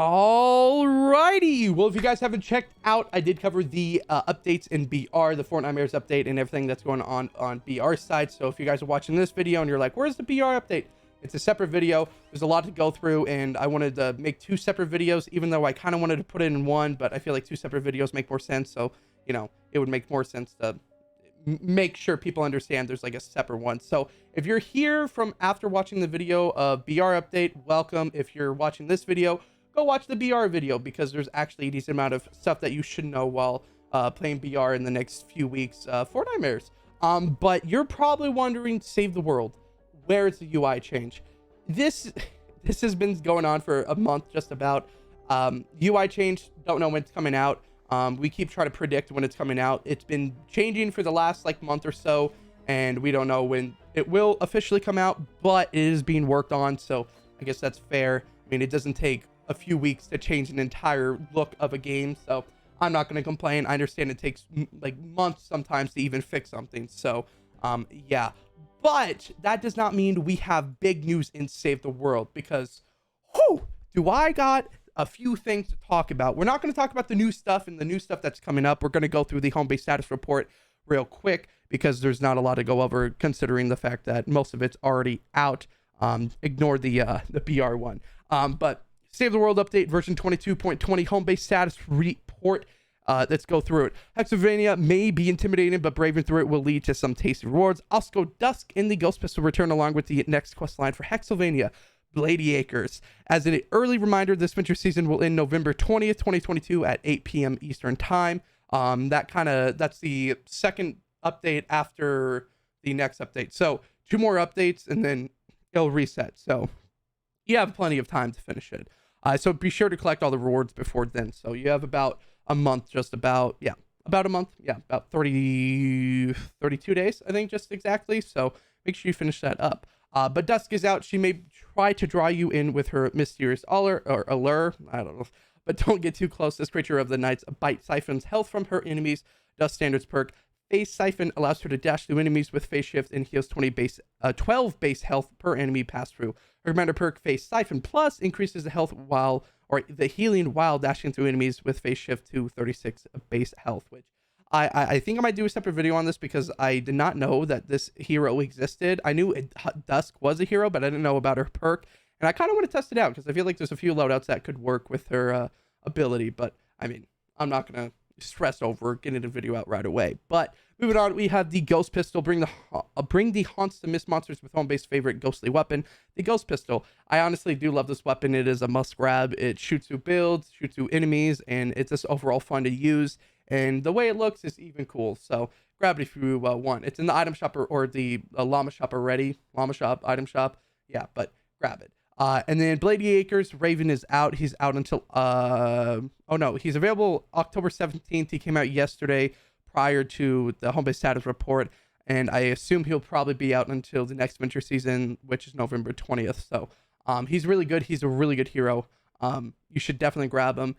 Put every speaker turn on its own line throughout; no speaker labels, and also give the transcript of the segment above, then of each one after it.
Alrighty, well, if you guys haven't checked out, I did cover the updates in BR, the FORTNITEMARES update and everything that's going on BR side. So if you guys are watching this video and you're like, where's the BR update? It's a separate video. There's a lot to go through, and I wanted to make two separate videos, even though I kind of wanted to put it in one, but I feel like two separate videos make more sense. So, you know, it would make more sense to make sure people understand there's like a separate one. So if you're here from after watching the video of BR update, welcome. If you're watching this video, go watch the BR video, because there's actually a decent amount of stuff that you should know while playing BR in the next few weeks. FORTNITEMARES. But you're probably wondering, save the world, where is the UI change? This has been going on for a month, just about. UI change, don't know when it's coming out. We keep trying to predict when it's coming out. It's been changing for the last like month or so, and we don't know when it will officially come out, but it is being worked on, so I guess that's fair. I mean, it doesn't take a few weeks to change an entire look of a game, so I'm not going to complain. I understand it takes like months sometimes to even fix something, so yeah. But that does not mean we have big news in Save the World, because do I got a few things to talk about. We're not going to talk about the new stuff and the new stuff that's coming up. We're going to go through the Homebase status report real quick, because there's not a lot to go over, considering the fact that most of it's already out. Ignore the BR one. But Save the World update version 22.20 Homebase status report. Let's go through it. Hexylvania may be intimidating, but braving through it will lead to some tasty rewards. Also, Dusk in the Ghost Pistol return along with the next quest line for Hexylvania, Bloodifinder. As an early reminder, this winter season will end November 20th, 2022 at 8 p.m. Eastern Time. That's the second update after the next update. So 2 more updates and then it'll reset. So you have plenty of time to finish it. So be sure to collect all the rewards before then. So you have about a month, about a month. Yeah, about 32 days, I think, just exactly. So make sure you finish that up. But Dusk is out. She may try to draw you in with her mysterious allure. I don't know. But don't get too close. This creature of the night's bite siphons health from her enemies. Dusk standards perk. Phase Siphon allows her to dash through enemies with phase shift and heals 12 base health per enemy pass through. Her commander perk, Phase Siphon Plus, increases the health the healing while dashing through enemies with phase shift to 36 base health, which I think I might do a separate video on this, because I did not know that this hero existed. I knew Dusk was a hero, but I didn't know about her perk, and I kind of want to test it out, because I feel like there's a few loadouts that could work with her ability, but I mean, I'm not going to stress over getting a video out right away. But moving on, we have the Ghost Pistol. Bring the haunts to miss monsters with Homebase favorite ghostly weapon, the Ghost Pistol. I honestly do love this weapon. It is a must grab. It shoots through builds, shoots through enemies, and it's just overall fun to use, and the way it looks is even cool. So grab it if you want. It's in the item shop or the llama shop already. Llama shop, item shop, yeah, but grab it. And then Bloodifinder, Raven is out. He's out until he's available October 17th. He came out yesterday prior to the Homebase status report, and I assume he'll probably be out until the next winter season, which is November 20th. So he's really good. He's a really good hero. You should definitely grab him.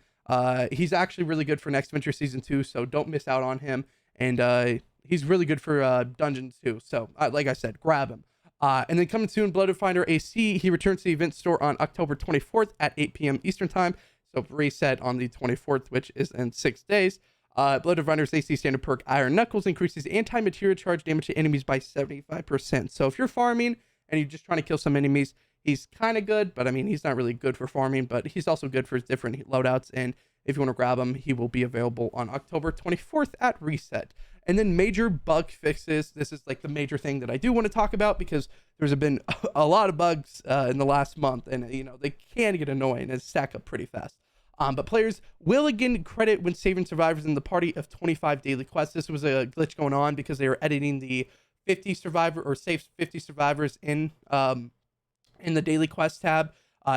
He's actually really good for next winter season too, so don't miss out on him. And he's really good for dungeons too. So like I said, grab him. And then coming soon, Bloodifinder AC. He returns to the event store on October 24th at 8 p.m. Eastern Time. So reset on the 24th, which is in 6 days. Bloodifinder's AC standard perk Iron Knuckles increases anti-material charge damage to enemies by 75%. So if you're farming and you're just trying to kill some enemies, he's kind of good, but I mean, he's not really good for farming, but he's also good for different loadouts. And if you want to grab him, he will be available on October 24th at reset. And then major bug fixes. This is like the major thing that I do want to talk about, because there's been a lot of bugs in the last month, and you know, they can get annoying and stack up pretty fast. But players will again credit when saving survivors in the party of 25 daily quests. This was a glitch going on because they were editing the 50 survivor or save 50 survivors in the daily quest tab.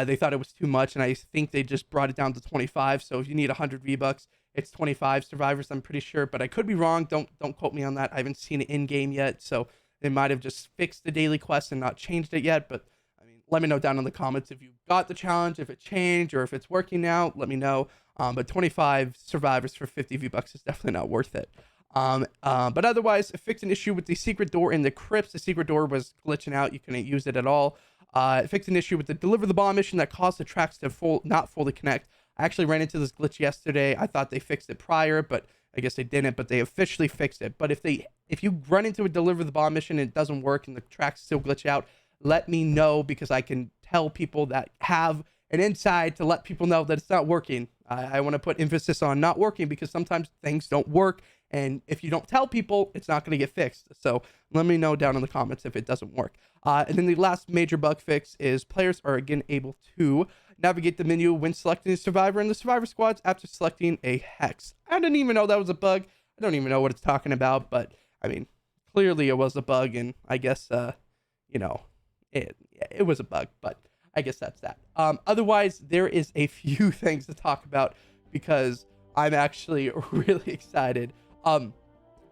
They thought it was too much, and I think they just brought it down to 25. So if you need 100 V-Bucks, it's 25 survivors, I'm pretty sure, but I could be wrong. Don't quote me on that. I haven't seen it in game yet, so they might have just fixed the daily quest and not changed it yet. But I mean, let me know down in the comments if you got the challenge, if it changed, or if it's working now. Let me know. But 25 survivors for 50 V-Bucks is definitely not worth it. But otherwise, fix an issue with the secret door in the crypts. The secret door was glitching out. You couldn't use it at all. It fixed an issue with the deliver the bomb mission that caused the tracks to not fully connect. I actually ran into this glitch yesterday. I thought they fixed it prior, but I guess they didn't, but they officially fixed it. But if you run into a deliver the bomb mission and it doesn't work and the tracks still glitch out, let me know, because I can tell people that have an inside to let people know that it's not working. I want to put emphasis on not working, because sometimes things don't work, and if you don't tell people, it's not going to get fixed. So let me know down in the comments if it doesn't work. And then the last major bug fix is players are again able to navigate the menu when selecting a survivor in the survivor squads after selecting a hex. I didn't even know that was a bug. I don't even know what it's talking about, but I mean, clearly it was a bug, and I guess you know, it was a bug, but I guess that's that. Otherwise, there is a few things to talk about, because I'm actually really excited. I'm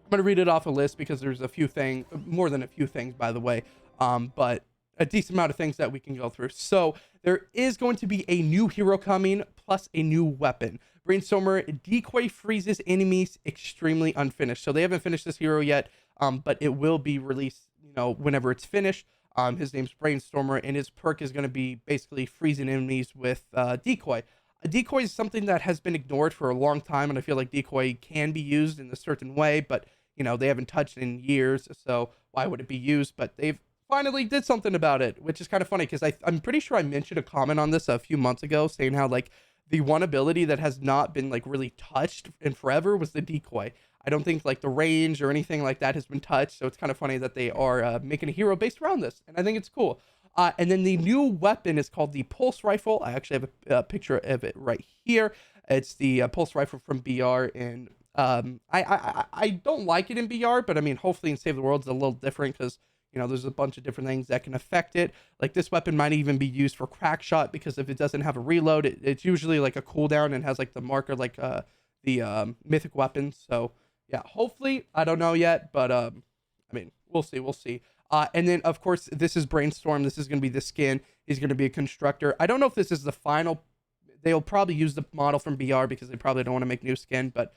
going to read it off a list, because there's a few things, more than a few things, by the way, but a decent amount of things that we can go through. So there is going to be a new hero coming, plus a new weapon. Brainstormer Decoy freezes enemies extremely unfinished. So they haven't finished this hero yet, but it will be released, you know, whenever it's finished. His name's Brainstormer, and his perk is going to be basically freezing enemies with Decoy. A Decoy is something that has been ignored for a long time, and I feel like Decoy can be used in a certain way, but, you know, they haven't touched it in years, so why would it be used? But they've finally did something about it, which is kind of funny, because I'm pretty sure I mentioned a comment on this a few months ago, saying how, like, the one ability that has not been, like, really touched in forever was the Decoy. I don't think, like, the range or anything like that has been touched, so it's kind of funny that they are making a hero based around this, and I think it's cool. And then the new weapon is called the Pulse Rifle. I actually have a picture of it right here. It's the Pulse Rifle from BR, and I don't like it in BR, but I mean, hopefully in Save the World it's a little different, because, you know, there's a bunch of different things that can affect it. Like, this weapon might even be used for crack shot, because if it doesn't have a reload, it's usually like a cooldown and has like the marker like the mythic weapons. So yeah, hopefully, I don't know yet, but I mean, we'll see. And then, of course, this is Brainstorm. This is going to be the skin. He's going to be a constructor. I don't know if this is the final. They'll probably use the model from BR, because they probably don't want to make new skin, but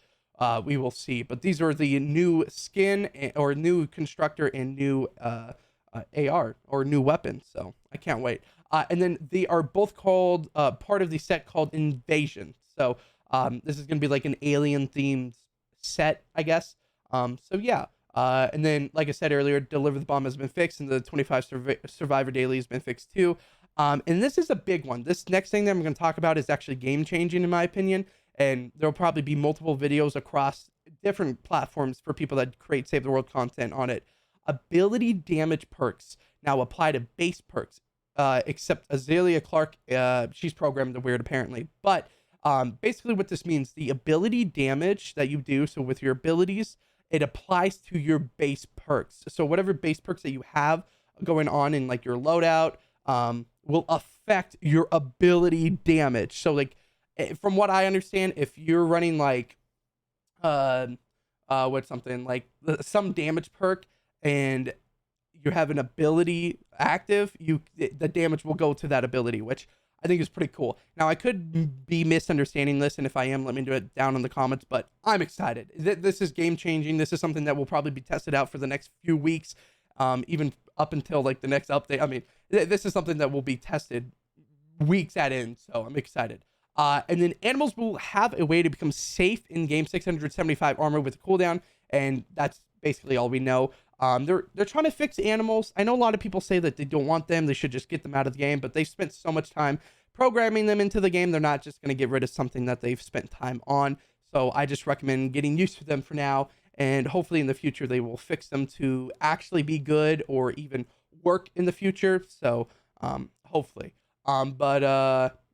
we will see. But these are the new skin, or new constructor, and new AR, or new weapons. So I can't wait. And then they are both called part of the set called Invasion. So this is going to be like an alien themed set, I guess. So yeah. And then, like I said earlier, Deliver the Bomb has been fixed, and the 25 Survivor Daily has been fixed too. And this is a big one. This next thing that I'm going to talk about is actually game-changing, in my opinion, and there'll probably be multiple videos across different platforms for people that create Save the World content on it. Ability damage perks now apply to base perks, except Azalea Clark, she's programmed to weird, apparently. But basically what this means, the ability damage that you do, so with your abilities, it applies to your base perks. So whatever base perks that you have going on in like your loadout will affect your ability damage. So like, from what I understand, if you're running like what's something like some damage perk and you have an ability active, the damage will go to that ability, which I think is pretty cool. Now, I could be misunderstanding this, and if I am, let me do it down in the comments, but I'm excited. This is game-changing. This is something that will probably be tested out for the next few weeks, even up until, like, the next update. I mean, this is something that will be tested weeks at end, so I'm excited. And then animals will have a way to become safe in game 675 armor with a cooldown, and that's basically all we know. They're trying to fix animals. I know a lot of people say that they don't want them. They should just get them out of the game, but they've spent so much time programming them into the game. They're not just going to get rid of something that they've spent time on. So I just recommend getting used to them for now, and hopefully in the future they will fix them to actually be good or even work in the future. So hopefully.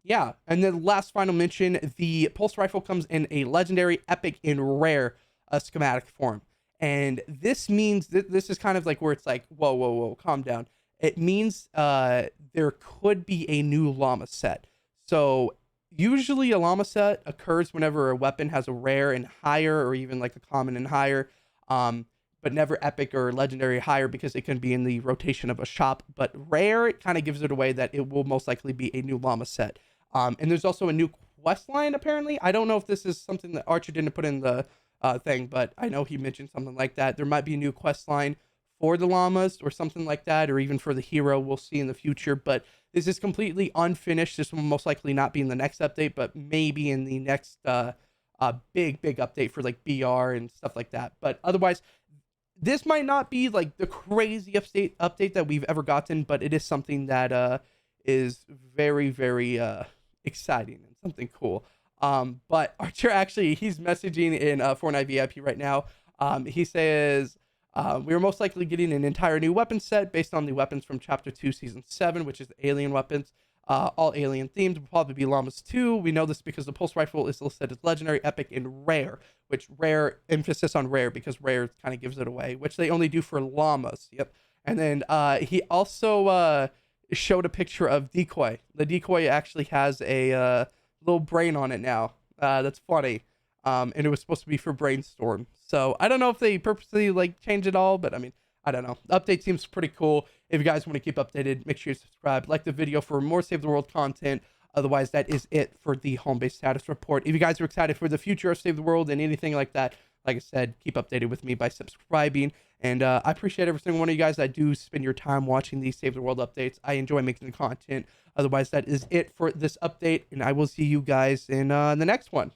Yeah. And then last final mention, the Pulse Rifle comes in a legendary, epic, and rare schematic form. And this means this is kind of like where it's like, whoa, calm down. It means there could be a new llama set. So usually a llama set occurs whenever a weapon has a rare and higher, or even like a common and higher, but never epic or legendary higher, because it can be in the rotation of a shop. But rare, it kind of gives it away that it will most likely be a new llama set. And there's also a new quest line, apparently. I don't know if this is something that Archer didn't put in the thing, but I know he mentioned something like that. There might be a new quest line for the llamas or something like that, or even for the hero. We'll see in the future, but this is completely unfinished. This will most likely not be in the next update, but maybe in the next big update for like BR and stuff like that. But otherwise, this might not be like the crazy update that we've ever gotten, but it is something that is very exciting and something cool. But Archer actually, he's messaging in Fortnite VIP right now. He says, we are most likely getting an entire new weapon set based on the weapons from Chapter 2, Season 7, which is alien weapons. All alien themed, will probably be llamas too. We know this because the pulse rifle is listed as legendary, epic, and rare, which rare, emphasis on rare, because rare kind of gives it away, which they only do for llamas. Yep. And then he also showed a picture of Decoy. The Decoy actually has a little brain on it now. That's funny. And it was supposed to be for Brainstorm. So I don't know if they purposely like change it all, but I mean, I don't know. The update seems pretty cool. If you guys want to keep updated, make sure you subscribe, like the video for more Save the World content. Otherwise, that is it for the Homebase status report. If you guys are excited for the future of Save the World and anything like that, like I said, keep updated with me by subscribing. And I appreciate every single one of you guys that do spend your time watching these Save the World updates. I enjoy making the content. Otherwise, that is it for this update, and I will see you guys in the next one.